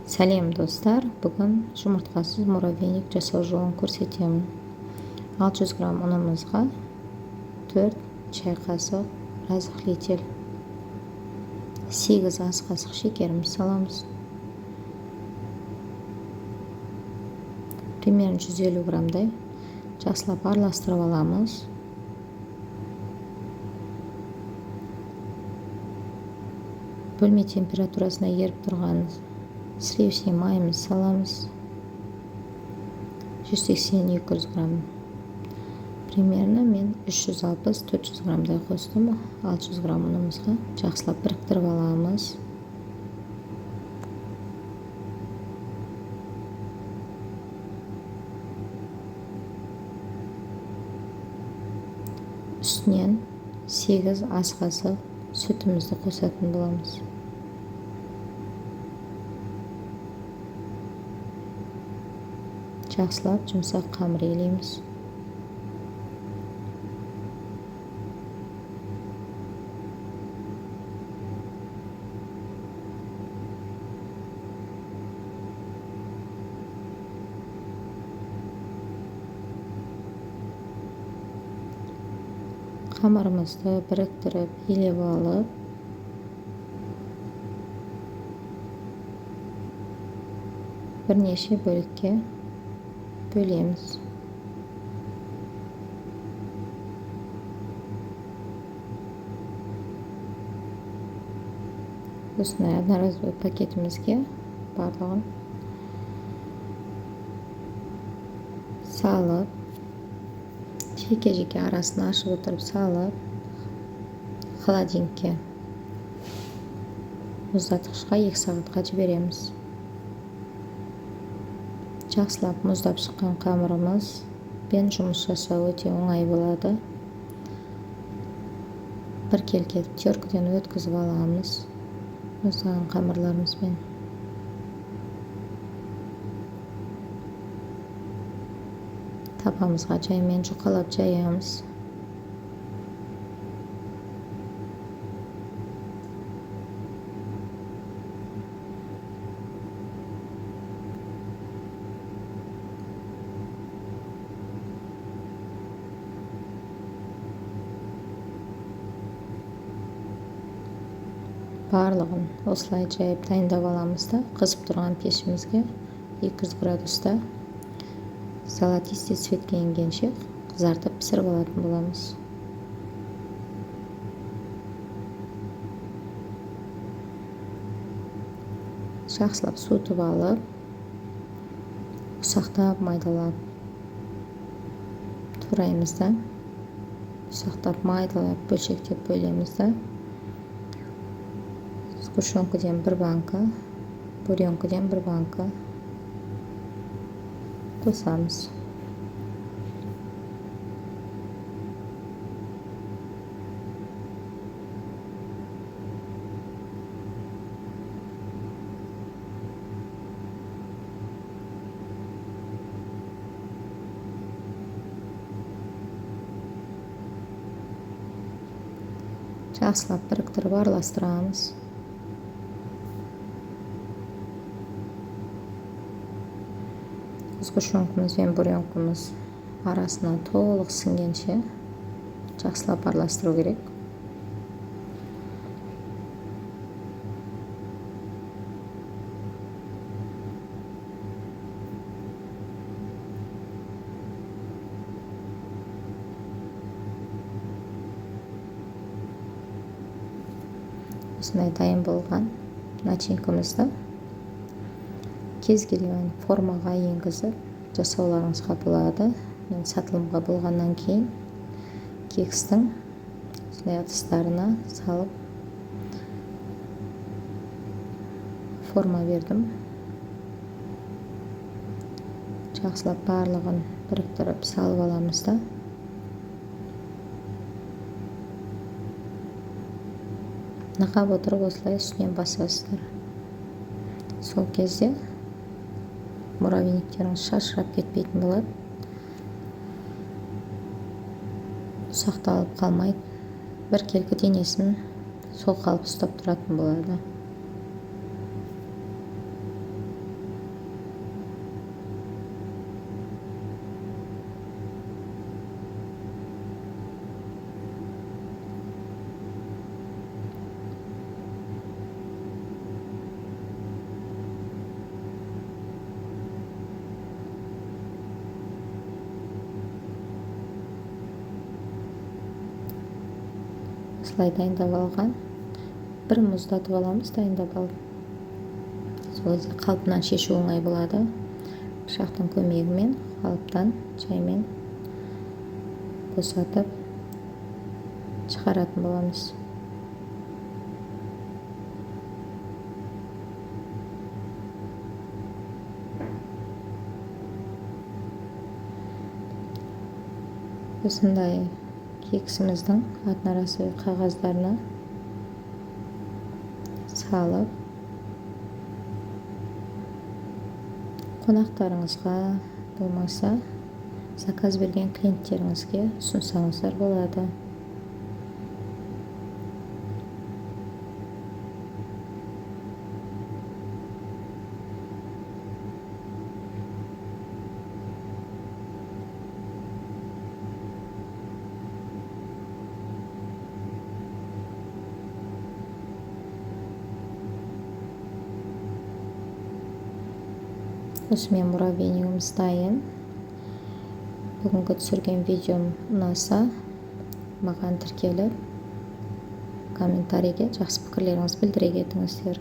Сәлем достар, бүгін жұмыртқасыз муравейник жасау жолын көрсетемін. 600 грамм ұнымызға 4 шай қасық разрыхлитель, 8 ас қасық шекеріміз саламыз. Примерно 150 граммдай жақсылап араластырып аламыз. Бөлме температурасына еріп тұрған сливочный майымыз саламыз. 180-200 грамм. Примерно мен 360-400 граммдай қостым. 600 грамм ұнымызға жақсылап біріктіріп аламыз. Үстінен 8 ас қасық сүтімізді қосатын боламыз. Жақсылап жұмсақ қамыр елейміз. Қамырымызды біріктіріп, елеп алып, бірнеше бөлікке бөлеміз. Осындай одноразовый пакетімізге барлығын салып, жеке-жеке арасын ашып отырып салып, холодильникке мұздатқышқа 2 сағатқа жібереміз. Жақсылап мұздап шыққан қамырымыз бен жұмыс жасау өте оңай болады. Біркелкі теркіден өткізіп аламыз мұздаған қамырларымызбен. Табамызға жаймен жұқалап жаямыз. Барлығын осылай жайып дайындап аламыз да, қызып тұрған пешімізге 200 градуста золотистый цветке енгенше қызартып пісіріп алатын боламыз. Жақсылап суытып алып, ұсақтап майдалап тураймыз да, ұсақтап майдалап бөлшектеп бөлеміз да, сгущенкадан 1 банка, буренкадан 1 банка қосамыз. Жақсылап біріктіріп араластырамыз. Сгущенкамыз бен буренкамыз арасына толық сіңгенше жақсылап араластыру керек. Осындай дайын болған начинкамызды кез келген формаға енгізіп жасауларыңызға болады. Мен сатылымға болғаннан кейін кекстің осындай ыдыстарына салып форма бердім. Жақсылап барлығын біріктіріп салып аламыз да, нығап отырып осылай үстінен басасыздар. Сол кезде муравейниктеріңіз шашырап кетпейтін болады. Ұсақталып қалмайды. Біркелкі денесін сол қалып ұстап тұратын болады. осылай дайындап алған. Бір мұздатып аламыз дайындап алып. Сол кезде қалпынан шешу оңай болады. Пышақтың көмегімен қалыптан жаймен босатып шығаратын боламыз. Осындай кексіміздің атнарасы қағаздарына салып қонақтарыңызға болмаса заказ берген клиенттеріңізге ұсынсаңыздар болады. Осымен муравейнигіміз дайын. Бүгінгі түсірген видеом ұнаса, маған тіркеліп, комментарийге жақсы пікірлеріңізді білдіре кетіңіздер.